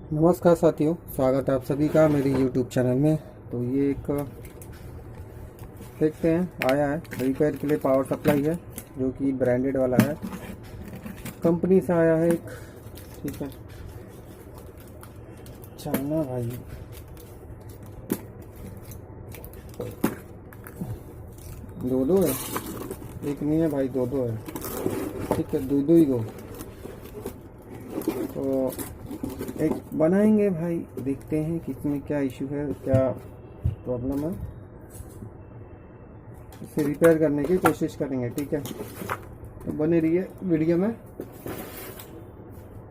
नमस्कार साथियों, स्वागत है आप सभी का मेरे YouTube चैनल में। तो ये एक देखते हैं आया है रिपेयर के लिए पावर सप्लाई है, जो कि ब्रांडेड वाला है, कंपनी से आया है एक। ठीक है, चाइना भाई। दो दो है, एक नहीं है भाई, दो दो है। ठीक है, दो दो ही गो। तो एक बनाएंगे भाई, देखते हैं कि इसमें क्या इशू है, क्या प्रॉब्लम है, इसे रिपेयर करने की कोशिश करेंगे। ठीक है, तो बने रहिए वीडियो में।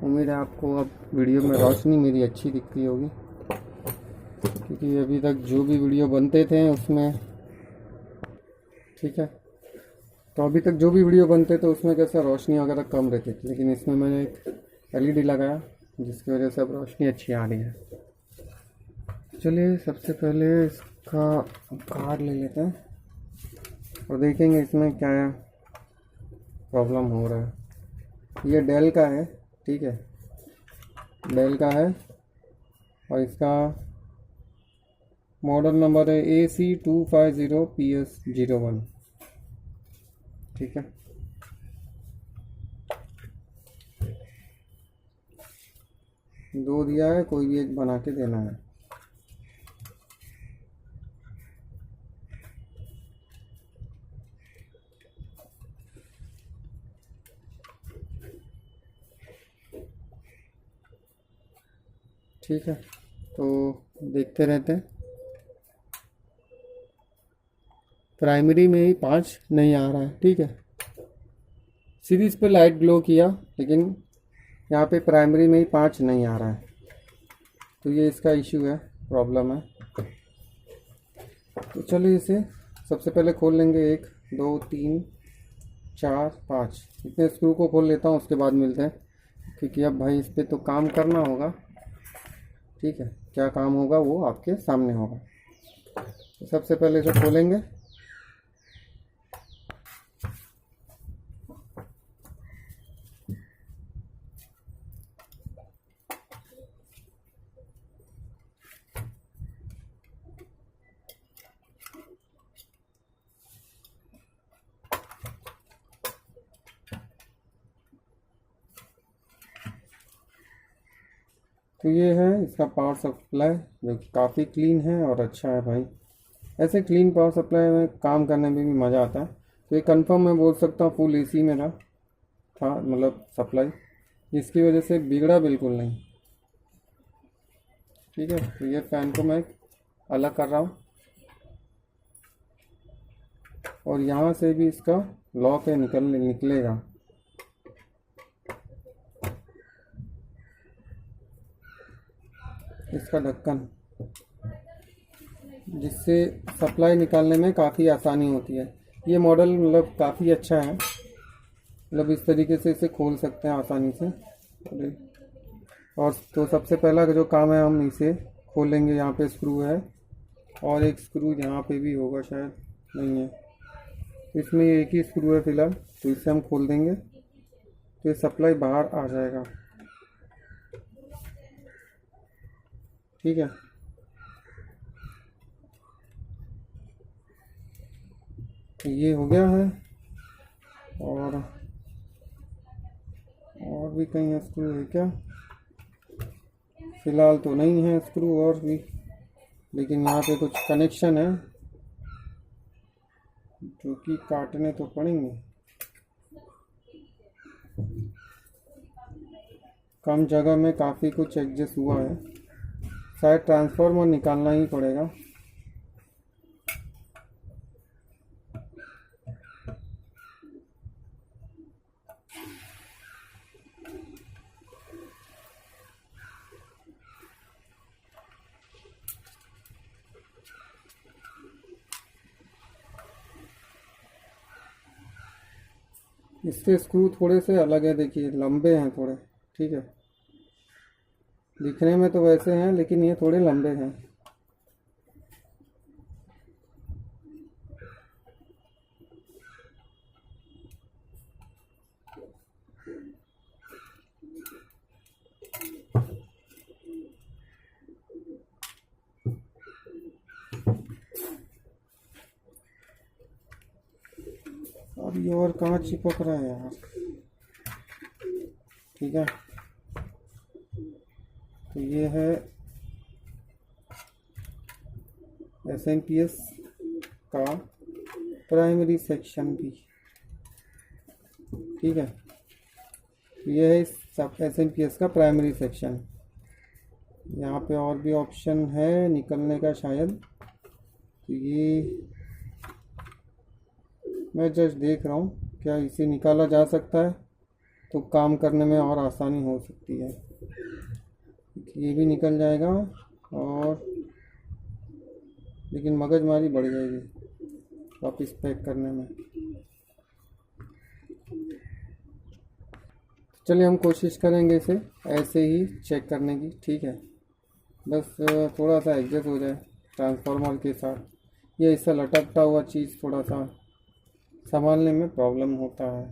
उम्मीद है आपको अब वीडियो में रोशनी मेरी अच्छी दिखती होगी, क्योंकि अभी तक जो भी वीडियो बनते थे उसमें, ठीक है, तो अभी तक जो भी वीडियो बनते थे उसमें कैसा रोशनी वगैरह कम रहती थी, लेकिन इसमें मैंने एक LED लगाया जिसकी वजह से अब रोशनी अच्छी आ रही है। चलिए सबसे पहले इसका कार्ड ले लेते हैं और देखेंगे इसमें क्या प्रॉब्लम हो रहा है। ये डेल का है, ठीक है, डेल का है और इसका मॉडल नंबर है AC250PS01। ठीक है, दो दिया है, कोई भी एक बना के देना है। ठीक है, तो देखते रहते हैं। प्राइमरी में ही 5 नहीं आ रहा है। ठीक है, सीरीज पे लाइट ग्लो किया, लेकिन यहाँ पे प्राइमरी में ही 5 नहीं आ रहा है, तो ये इसका इशू है, प्रॉब्लम है। तो चलिए इसे सबसे पहले खोल लेंगे। 1 2 3 4 5 इतने स्क्रू को खोल लेता हूँ, उसके बाद मिलते हैं, क्योंकि अब भाई इस पर तो काम करना होगा। ठीक है, क्या काम होगा वो आपके सामने होगा। तो सबसे पहले इसे खोलेंगे। तो ये है इसका पावर सप्लाई, जो कि काफ़ी क्लीन है और अच्छा है भाई। ऐसे क्लीन पावर सप्लाई में काम करने में भी मज़ा आता है। तो ये कंफर्म मैं बोल सकता हूँ फुल AC मेरा था, मतलब सप्लाई, जिसकी वजह से बिगड़ा बिल्कुल नहीं। ठीक है, तो ये फ़ैन को मैं अलग कर रहा हूँ और यहाँ से भी इसका लॉक है, निकलेगा। इसका ढक्कन, जिससे सप्लाई निकालने में काफ़ी आसानी होती है। ये मॉडल मतलब काफ़ी अच्छा है, मतलब इस तरीके से इसे खोल सकते हैं आसानी से। और तो सबसे पहला जो काम है, हम इसे खोलेंगे। यहाँ पे स्क्रू है और एक स्क्रू यहाँ पे भी होगा, शायद नहीं है, इसमें एक ही स्क्रू है फिलहाल, तो इसे हम खोल देंगे तो ये सप्लाई बाहर आ जाएगा। ठीक है, ये हो गया है। और भी कहीं स्क्रू है क्या? फिलहाल तो नहीं है स्क्रू और भी, लेकिन यहाँ पे कुछ कनेक्शन है जो कि काटने तो पड़ेंगे। कम जगह में काफ़ी कुछ एडजस्ट हुआ है, शायद ट्रांसफार्मर निकालना ही पड़ेगा। इसके स्क्रू थोड़े से अलग है, देखिए लंबे हैं थोड़े। ठीक है, दिखने में तो वैसे हैं, लेकिन ये थोड़े लंबे हैं। ये और कहाँ चिपक रहा है यार। ठीक है, तो ये है SMPS का प्राइमरी सेक्शन भी। ठीक है, ये है सब SMPS का प्राइमरी सेक्शन। यहाँ पे और भी ऑप्शन है निकलने का शायद, तो ये मैं जस्ट देख रहा हूँ क्या इसे निकाला जा सकता है, तो काम करने में और आसानी हो सकती है। ये भी निकल जाएगा, और लेकिन मगजमारी बढ़ जाएगी वापस पैक करने में। चलिए हम कोशिश करेंगे इसे ऐसे ही चेक करने की। ठीक है, बस थोड़ा सा एडजस्ट हो जाए ट्रांसफार्मर के साथ। ये इससे लटकता हुआ चीज़ थोड़ा सा संभालने में प्रॉब्लम होता है।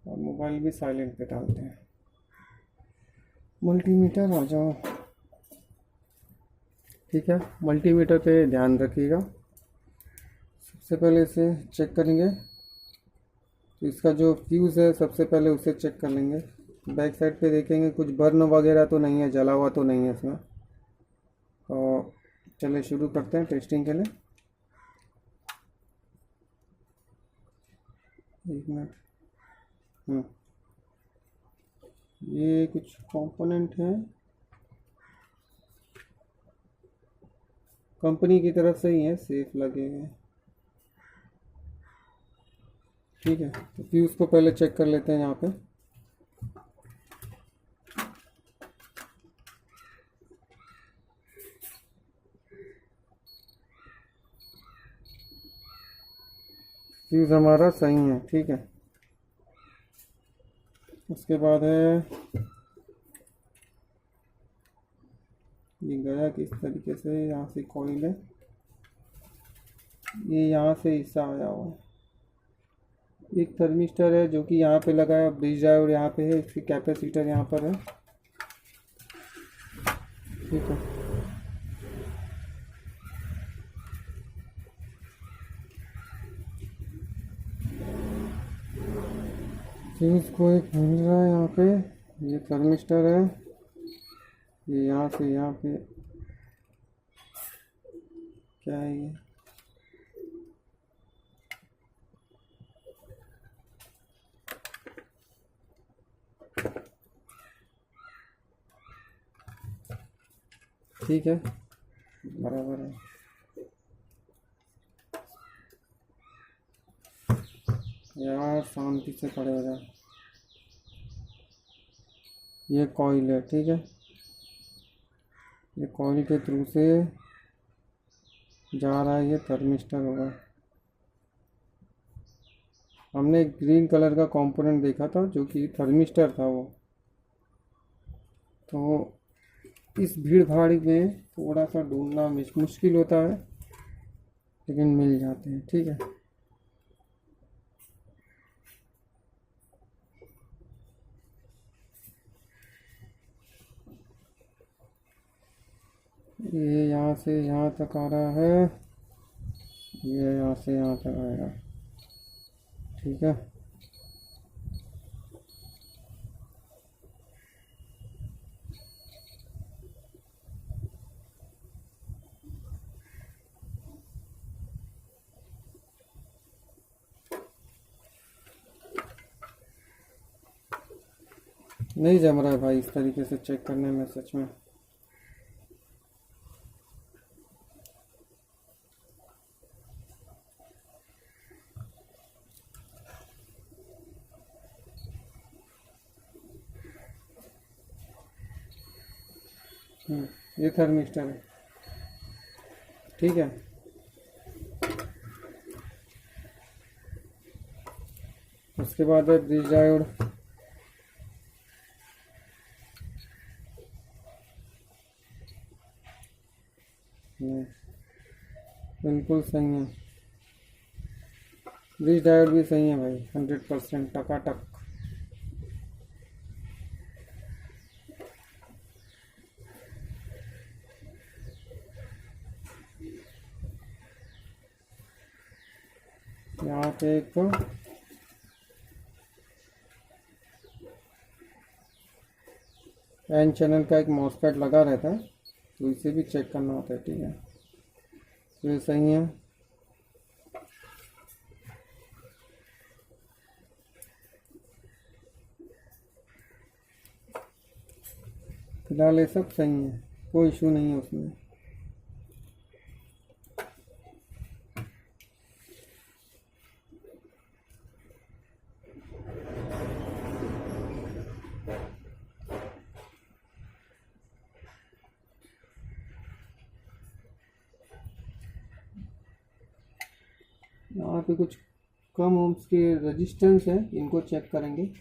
और मोबाइल भी साइलेंट पे डालते हैं। मल्टीमीटर आ जाओ। ठीक है, मल्टीमीटर पे ध्यान रखिएगा। सबसे पहले इसे चेक करेंगे, तो इसका जो फ्यूज़ है सबसे पहले उसे चेक कर लेंगे। बैक साइड पे देखेंगे कुछ बर्न वगैरह तो नहीं है, जला हुआ तो नहीं है इसमें। तो चलिए शुरू करते हैं टेस्टिंग के लिए। एक मिनट। ये कुछ कंपोनेंट हैं कंपनी की तरफ से ही है, सेफ लगे हैं। ठीक है, तो फ्यूज़ को पहले चेक कर लेते हैं यहाँ पे। फ्यूज़ हमारा सही है। ठीक है, उसके बाद है ये गया किस तरीके से, यहाँ से कॉइल है, ये यहाँ से हिस्सा आया हुआ है। एक थर्मिस्टर है जो कि यहाँ पे लगा है, ब्रिज डायोड यहाँ पे है, इसकी कैपेसिटर यहाँ पर है। ठीक है, फ्यूज को एक मिल रहा है यहाँ पे। ये थर्मिस्टर है, ये यहाँ से यहाँ पे क्या है ये, ठीक है बराबर है। यार शांति से खड़े हो जाए। ये कॉइल है। ठीक है, ये कॉइल के थ्रू से जा रहा है, ये थर्मिस्टर होगा। हमने एक ग्रीन कलर का कंपोनेंट देखा था जो कि थर्मिस्टर था वो। तो इस भीड़ भाड़ में थोड़ा सा ढूंढना मुश्किल होता है, लेकिन मिल जाते हैं। ठीक है, ये यहाँ से यहाँ तक आ रहा है, ये यहाँ से यहाँ तक आएगा। ठीक है, नहीं जम रहा है भाई इस तरीके से चेक करने में सच में। ये थर्मिस्टर है। ठीक है, उसके बाद है ब्रिज डायोड। बिल्कुल सही है, ब्रिज डायोड भी सही है भाई, 100% टकाटक। यहाँ पे एक एन चैनल का एक मॉसफेट लगा रहता है, तो इसे भी चेक करना होता है। ठीक है, तो ये सही है। फिलहाल ये सब सही है, कोई इशू नहीं है उसमें। यहाँ पे कुछ कम ओम्स के रेजिस्टेंस है, इनको चेक करेंगे।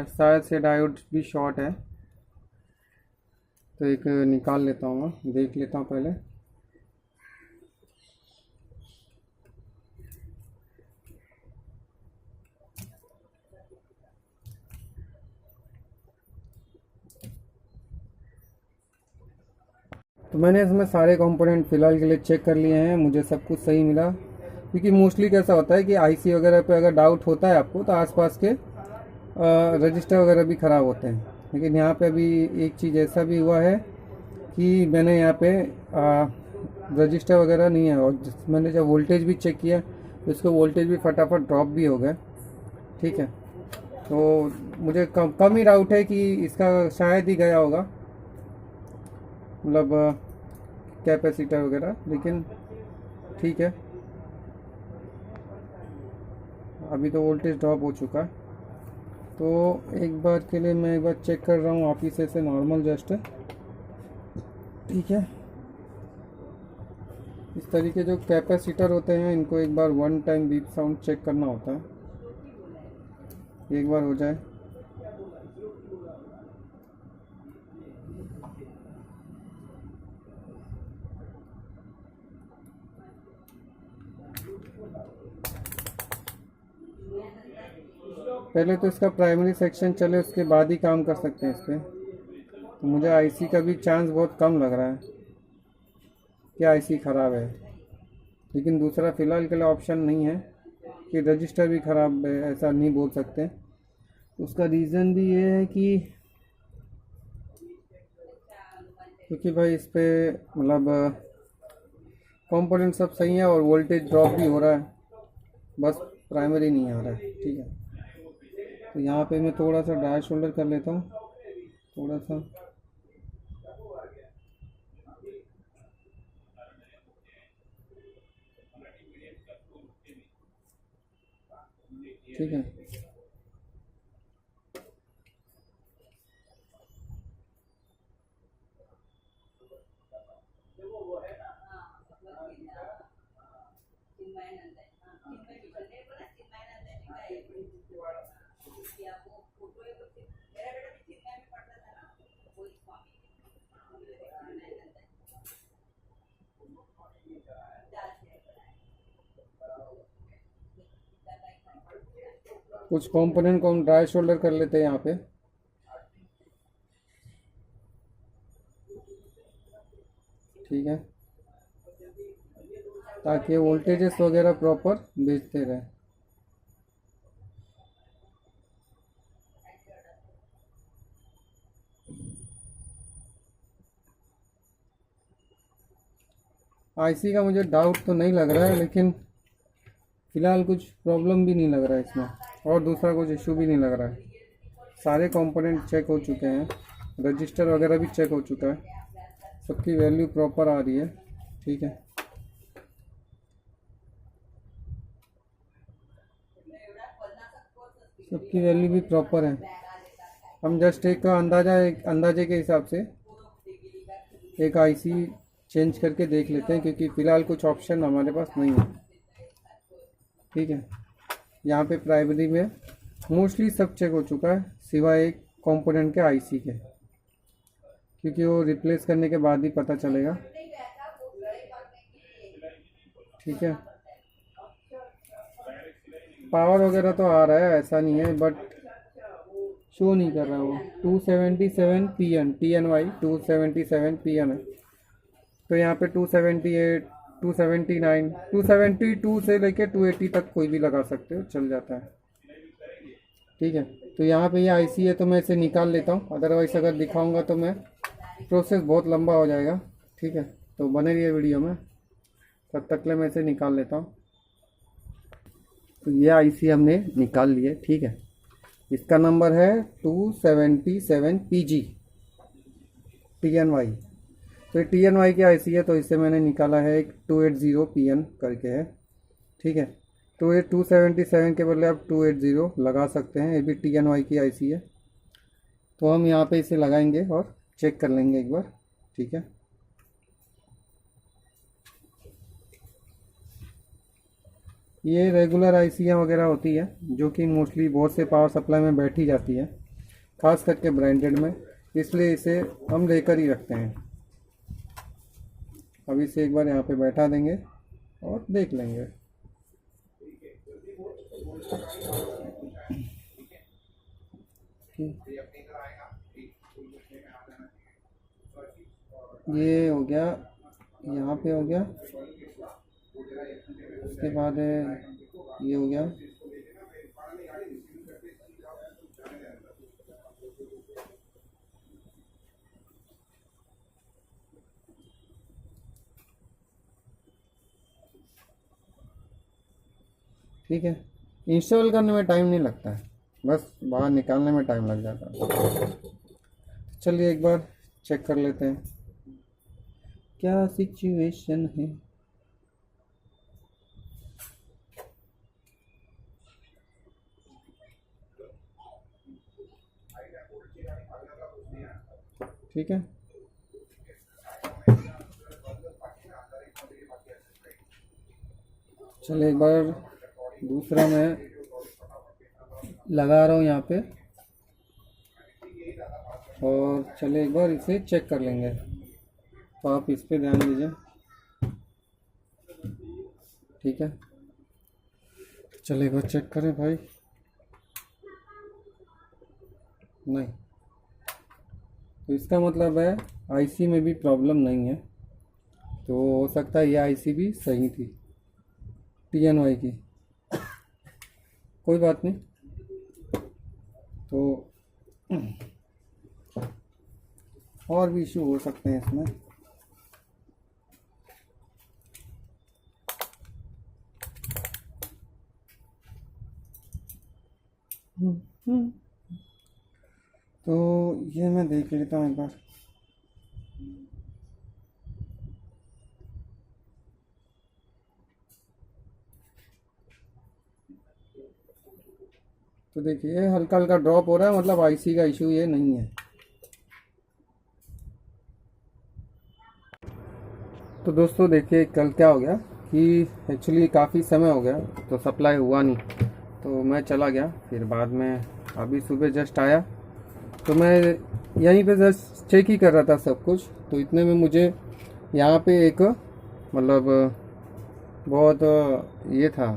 शायद से डायोड भी शॉर्ट है, तो एक निकाल लेता हूँ, मैं देख लेता हूँ पहले। तो मैंने इसमें सारे कंपोनेंट फ़िलहाल के लिए चेक कर लिए हैं, मुझे सब कुछ सही मिला। क्योंकि मोस्टली कैसा होता है कि आईसी वगैरह पे अगर डाउट होता है आपको, तो आसपास के रजिस्टर वगैरह भी ख़राब होते हैं। लेकिन यहाँ पे अभी एक चीज़ ऐसा भी हुआ है कि मैंने यहाँ पे रजिस्टर वगैरह नहीं है, और मैंने जब वोल्टेज भी चेक किया तो इसका वोल्टेज भी फटाफट ड्रॉप भी हो गया। ठीक है, तो मुझे कम ही डाउट है कि इसका शायद ही गया होगा, मतलब कैपेसिटर वगैरह। लेकिन ठीक है, अभी तो वोल्टेज ड्रॉप हो चुका है। तो एक बार के लिए मैं एक बार चेक कर रहा हूँ ऑफिस से नॉर्मल जस्ट है। ठीक है, इस तरीके जो कैपेसिटर होते हैं इनको एक बार one time beep sound check करना होता है, एक बार हो जाए। पहले तो इसका प्राइमरी सेक्शन चले, उसके बाद ही काम कर सकते हैं इस पर। तो मुझे आईसी का भी चांस बहुत कम लग रहा है कि आईसी ख़राब है। लेकिन दूसरा फ़िलहाल के लिए ऑप्शन नहीं है कि रजिस्टर भी ख़राब है, ऐसा नहीं बोल सकते। उसका रीज़न भी ये है कि क्योंकि भाई इस पर मतलब कंपोनेंट सब सही है और वोल्टेज ड्रॉप भी हो रहा है, बस प्राइमरी नहीं आ रहा है। ठीक है, तो यहाँ पे मैं थोड़ा सा ड्राई शोल्डर कर लेता हूँ, थोड़ा सा। ठीक है, कुछ कंपोनेंट को हम ड्राई शोल्डर कर लेते हैं यहाँ पे। ठीक है, ताकि वोल्टेजेस वगैरह प्रॉपर भेजते रहे। आईसी का मुझे डाउट तो नहीं लग रहा है, लेकिन फ़िलहाल कुछ प्रॉब्लम भी नहीं लग रहा है इसमें, और दूसरा कुछ इशू भी नहीं लग रहा है। सारे कंपोनेंट चेक हो चुके हैं, रजिस्टर वगैरह भी चेक हो चुका है, सबकी वैल्यू प्रॉपर आ रही है। ठीक है, सबकी वैल्यू भी प्रॉपर है। हम जस्ट एक अंदाजे के हिसाब से एक आईसी चेंज करके देख लेते हैं, क्योंकि फ़िलहाल कुछ ऑप्शन हमारे पास नहीं है। ठीक है, यहाँ पे प्राइमरी में मोस्टली सब चेक हो चुका है सिवाय एक कंपोनेंट के आईसी के, क्योंकि वो रिप्लेस करने के बाद ही पता चलेगा। ठीक है, पावर वगैरह तो आ रहा है, ऐसा नहीं है, बट शो नहीं कर रहा वो। 277 PN TNY 277 PN है, तो यहाँ पे 278 279 272 से लेके 280 तक कोई भी लगा सकते हो, चल जाता है। ठीक है, तो यहाँ पे ये आईसी है, तो मैं इसे निकाल लेता हूँ, अदरवाइज़ अगर दिखाऊंगा तो मैं प्रोसेस बहुत लंबा हो जाएगा। ठीक है, तो बने रहिए वीडियो में, तब तक ले मैं इसे निकाल लेता हूँ। तो ये आईसी हमने निकाल लिए। ठीक है, इसका नंबर है 277 PG TNY। तो ये TNY की आईसी है, तो इससे मैंने निकाला है एक 280 PN करके है। ठीक है, तो ये 277 के बदले आप 280 लगा सकते हैं, ये भी TNY की आईसी है। तो हम यहाँ पे इसे लगाएंगे और चेक कर लेंगे एक बार। ठीक है, ये रेगुलर आईसीयाँ वगैरह होती है, जो कि मोस्टली बहुत से पावर सप्लाई में बैठी जाती है, खास करके ब्रांडेड में, इसलिए इसे हम लेकर ही रखते हैं। अब इसे एक बार यहाँ पे बैठा देंगे और देख लेंगे। ये हो गया, यहाँ पे हो गया, उसके बाद ये हो गया। ठीक है, इंस्टॉल करने में टाइम नहीं लगता है, बस बाहर निकालने में टाइम लग जाता है। चलिए एक बार चेक कर लेते हैं क्या सिचुएशन है। ठीक है, चलिए एक बार दूसरा मैं लगा रहा हूँ यहाँ पे, और चलिए एक बार इसे चेक कर लेंगे। तो आप इस पे ध्यान दीजिए। ठीक है, चलिए एक बार चेक करें भाई। नहीं, तो इसका मतलब है आईसी में भी प्रॉब्लम नहीं है, तो हो सकता है ये आईसी भी सही थी TNY की। कोई बात नहीं, तो और भी इशू हो सकते हैं इसमें। तो ये मैं देख लेता हूँ एक बार। तो देखिए हल्का हल्का ड्रॉप हो रहा है, मतलब आईसी का इशू ये नहीं है। तो दोस्तों देखिए कल क्या हो गया कि एक्चुअली काफ़ी समय हो गया तो सप्लाई हुआ नहीं, तो मैं चला गया। फिर बाद में अभी सुबह जस्ट आया, तो मैं यहीं पे जस्ट चेक ही कर रहा था सब कुछ। तो इतने में मुझे यहाँ पे एक मतलब बहुत ये था,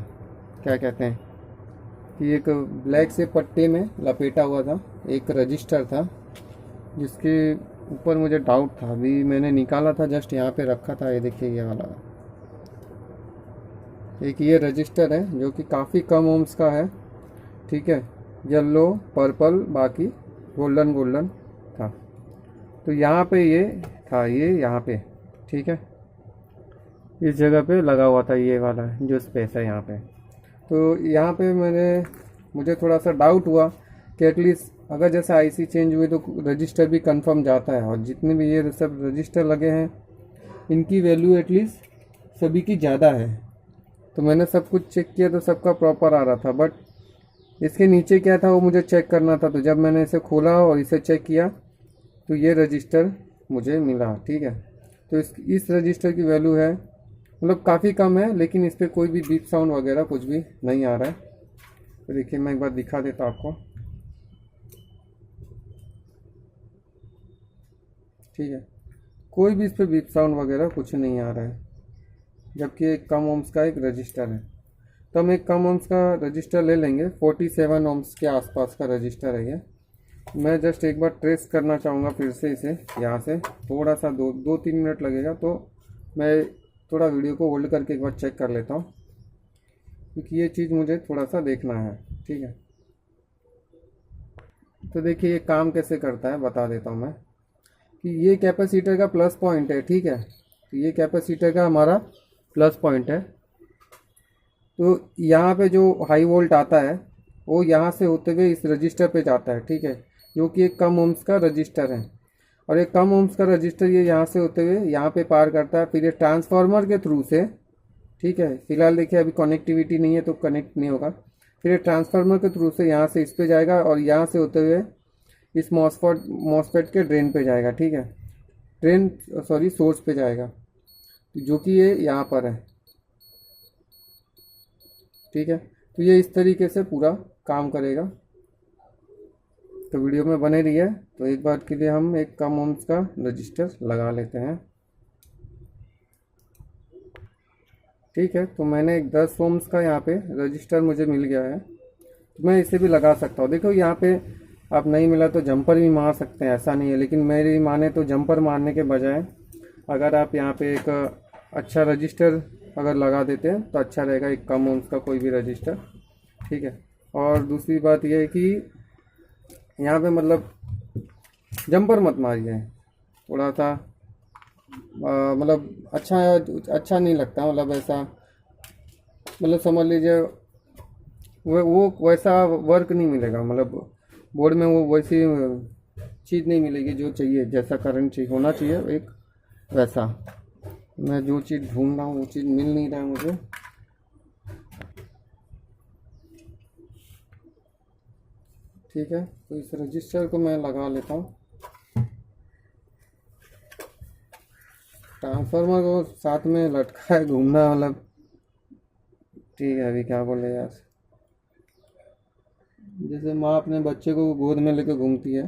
क्या कहते हैं कि एक ब्लैक से पट्टे में लपेटा हुआ था एक रजिस्टर था, जिसके ऊपर मुझे डाउट था। अभी मैंने निकाला था, जस्ट यहाँ पे रखा था। ये देखिए ये वाला एक ये रजिस्टर है जो कि काफ़ी कम ओम्स का है। ठीक है, येलो पर्पल बाकी गोल्डन गोल्डन था। तो यहाँ पे ये था, ये यहाँ पे ठीक है, इस जगह पे लगा हुआ था ये वाला जो स्पेस है यहाँ पे। तो यहाँ पे मुझे थोड़ा सा डाउट हुआ कि एटलीस्ट अगर जैसे आईसी चेंज हुई तो रजिस्टर भी कंफर्म जाता है, और जितने भी ये सब रजिस्टर लगे हैं इनकी वैल्यू एटलीस्ट सभी की ज़्यादा है। तो मैंने सब कुछ चेक किया तो सबका प्रॉपर आ रहा था, बट इसके नीचे क्या था वो मुझे चेक करना था, तो जब मैंने इसे खोला और इसे चेक किया तो ये रजिस्टर मुझे मिला। ठीक है, तो इस रजिस्टर की वैल्यू है मतलब काफ़ी कम है, लेकिन इस पर कोई भी बीप साउंड वगैरह कुछ भी नहीं आ रहा है। तो देखिए मैं एक बार दिखा देता हूँ आपको। ठीक है, कोई भी इस पर बीप साउंड वगैरह कुछ नहीं आ रहा है, जबकि एक कम ओम्स का एक रजिस्टर है। तो हम एक कम ओम्स का रजिस्टर ले लेंगे, 47 ओम्स के आसपास का रजिस्टर है ये। मैं जस्ट एक बार ट्रेस करना चाहूँगा फिर से इसे यहाँ से, थोड़ा सा 2-3 मिनट लगेगा, तो मैं थोड़ा वीडियो को होल्ड करके एक बार चेक कर लेता हूँ, क्योंकि ये चीज़ मुझे थोड़ा सा देखना है। ठीक है, तो देखिए ये काम कैसे करता है बता देता हूँ मैं, कि ये कैपेसिटर का प्लस पॉइंट है। ठीक है, तो ये कैपेसिटर का हमारा प्लस पॉइंट है। तो यहाँ पे जो हाई वोल्ट आता है वो यहाँ से होते हुए इस रजिस्टर पे जाता है। ठीक है, जो कि एक कम ओम्स का रजिस्टर है, और एक कम ओम्स का रजिस्टर ये यहाँ से होते हुए यहाँ पे पार करता है, फिर ये ट्रांसफार्मर के थ्रू से। ठीक है, फिलहाल देखिए अभी कनेक्टिविटी नहीं है तो कनेक्ट नहीं होगा। फिर ये ट्रांसफार्मर के थ्रू से यहाँ से इस पे जाएगा, और यहाँ से होते हुए इस मॉसफेट के ड्रेन पे जाएगा। ठीक है, ड्रेन सॉरी सोर्स पे जाएगा, जो कि ये यहाँ पर है। ठीक है, तो ये इस तरीके से पूरा काम करेगा। तो वीडियो में बने रहिए। तो एक बार के लिए हम एक कम ओम्स का रजिस्टर लगा लेते हैं। ठीक है, तो मैंने एक 10 ओम्स का यहाँ पे रजिस्टर मुझे मिल गया है, तो मैं इसे भी लगा सकता हूँ। देखो यहाँ पे आप नहीं मिला तो जंपर भी मार सकते हैं, ऐसा नहीं है, लेकिन मेरी माने तो जंपर मारने के बजाय अगर आप यहाँ पे एक अच्छा रजिस्टर अगर लगा देते हैं तो अच्छा रहेगा, एक कम ओम्स का कोई भी रजिस्टर। ठीक है, और दूसरी बात यह है कि यहाँ पे मतलब जंपर मत मारिए, थोड़ा सा मतलब अच्छा नहीं लगता, मतलब ऐसा मतलब समझ लीजिए वो वैसा वर्क नहीं मिलेगा, मतलब बोर्ड में वो वैसी चीज़ नहीं मिलेगी जो चाहिए, जैसा करंट चाहिए होना चाहिए एक वैसा। मैं जो चीज़ ढूंढ रहा हूँ वो चीज़ मिल नहीं रहा है मुझे। ठीक है, तो इस रजिस्टर को मैं लगा लेता हूँ। ट्रांसफार्मर को साथ में लटका है घूमना, मतलब ठीक है, अभी क्या बोले यार, जैसे माँ अपने बच्चे को गोद में लेकर घूमती है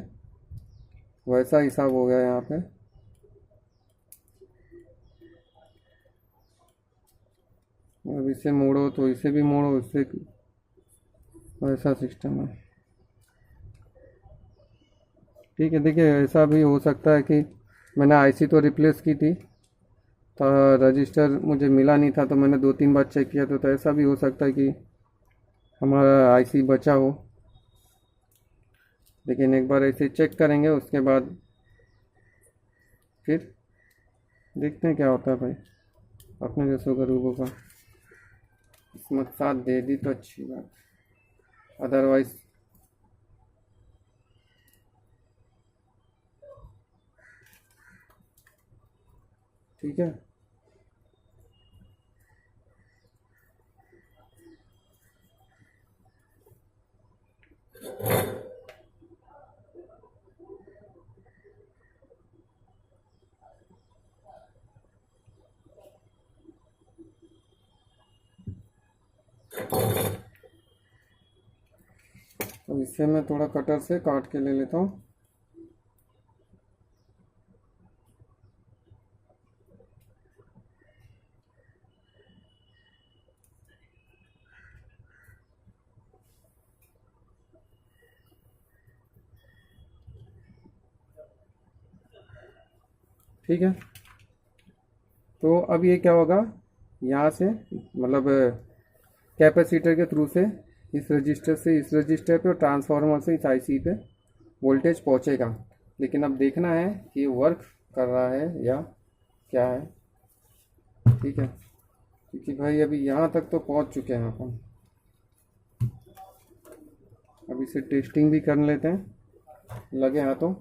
वैसा हिसाब हो गया यहाँ पे। अब इसे मोड़ो तो इसे भी मोड़ो, इससे वैसा सिस्टम है। ठीक है, देखिए ऐसा भी हो सकता है कि मैंने आईसी तो रिप्लेस की थी, तो रजिस्टर मुझे मिला नहीं था, तो मैंने 2-3 बार चेक किया, तो ऐसा भी हो सकता है कि हमारा आईसी बचा हो। लेकिन एक बार ऐसे चेक करेंगे, उसके बाद फिर देखते हैं क्या होता है भाई। अपने जैसों गरीबों का किस्मत साथ दे दी तो अच्छी बात, अदरवाइज ठीक है। तो इसे मैं थोड़ा कटर से काट के ले लेता हूँ। ठीक है, तो अब ये क्या होगा, यहाँ से मतलब कैपेसिटर के थ्रू से इस रजिस्टर से इस रजिस्टर पे और ट्रांसफार्मर से इस आईसी पे वोल्टेज पहुँचेगा। लेकिन अब देखना है कि वर्क कर रहा है या क्या है। ठीक है, क्योंकि भाई अभी यहाँ तक तो पहुँच चुके हैं अपन, अब इसे टेस्टिंग भी कर लेते हैं लगे हाथों।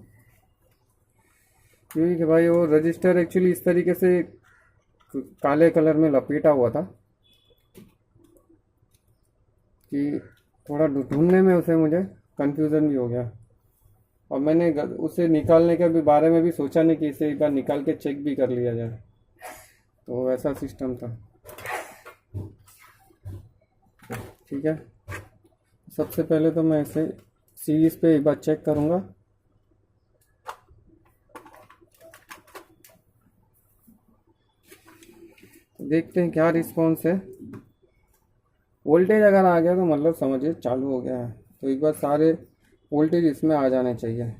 क्योंकि भाई वो रजिस्टर एक्चुअली इस तरीके से काले कलर में लपेटा हुआ था कि थोड़ा ढूंढने में उसे मुझे कंफ्यूजन भी हो गया, और मैंने उसे निकालने के भी बारे में भी सोचा नहीं कि इसे एक बार निकाल के चेक भी कर लिया जाए, तो ऐसा सिस्टम था। ठीक है, सबसे पहले तो मैं इसे सीरीज पे एक बार चेक करूँगा। देखते हैं क्या रिस्पॉन्स है। वोल्टेज अगर आ गया तो मतलब समझिए चालू हो गया है। तो एक बार सारे वोल्टेज इसमें आ जाने चाहिए।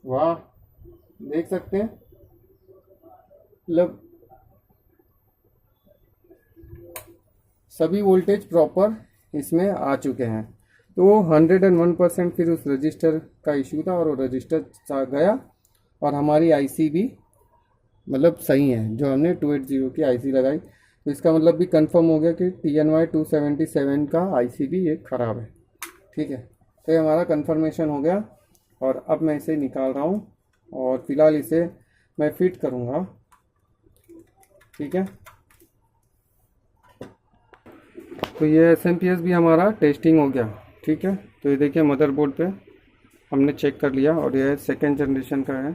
वाह, देख सकते हैं मतलब सभी वोल्टेज प्रॉपर इसमें आ चुके हैं। तो 101% फिर उस रजिस्टर का इशू था, और वो रजिस्टर गया, और हमारी आईसी भी मतलब सही है, जो हमने 280 की आईसी लगाई। तो इसका मतलब भी कंफर्म हो गया कि TNY 277 का आईसी भी ये ख़राब है। ठीक है, तो ये हमारा कंफर्मेशन हो गया, और अब मैं इसे निकाल रहा हूँ, और फिलहाल इसे मैं फिट करूँगा। ठीक है, तो ये SMPS भी हमारा टेस्टिंग हो गया। ठीक है, तो ये देखिए मदरबोर्ड पे हमने चेक कर लिया, और ये 2nd जनरेशन का है।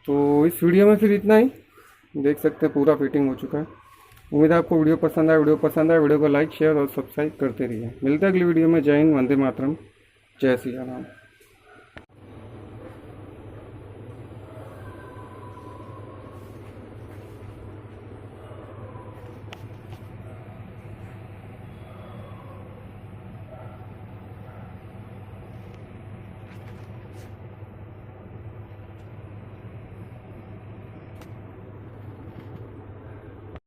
तो इस वीडियो में फिर इतना ही, देख सकते हैं पूरा फिटिंग हो चुका है। उम्मीद है आपको वीडियो पसंद आए। वीडियो को लाइक, शेयर और सब्सक्राइब करते रहिए। मिलते हैं अगली वीडियो में। जय हिंद, वंदे मातरम, जय श्री राम।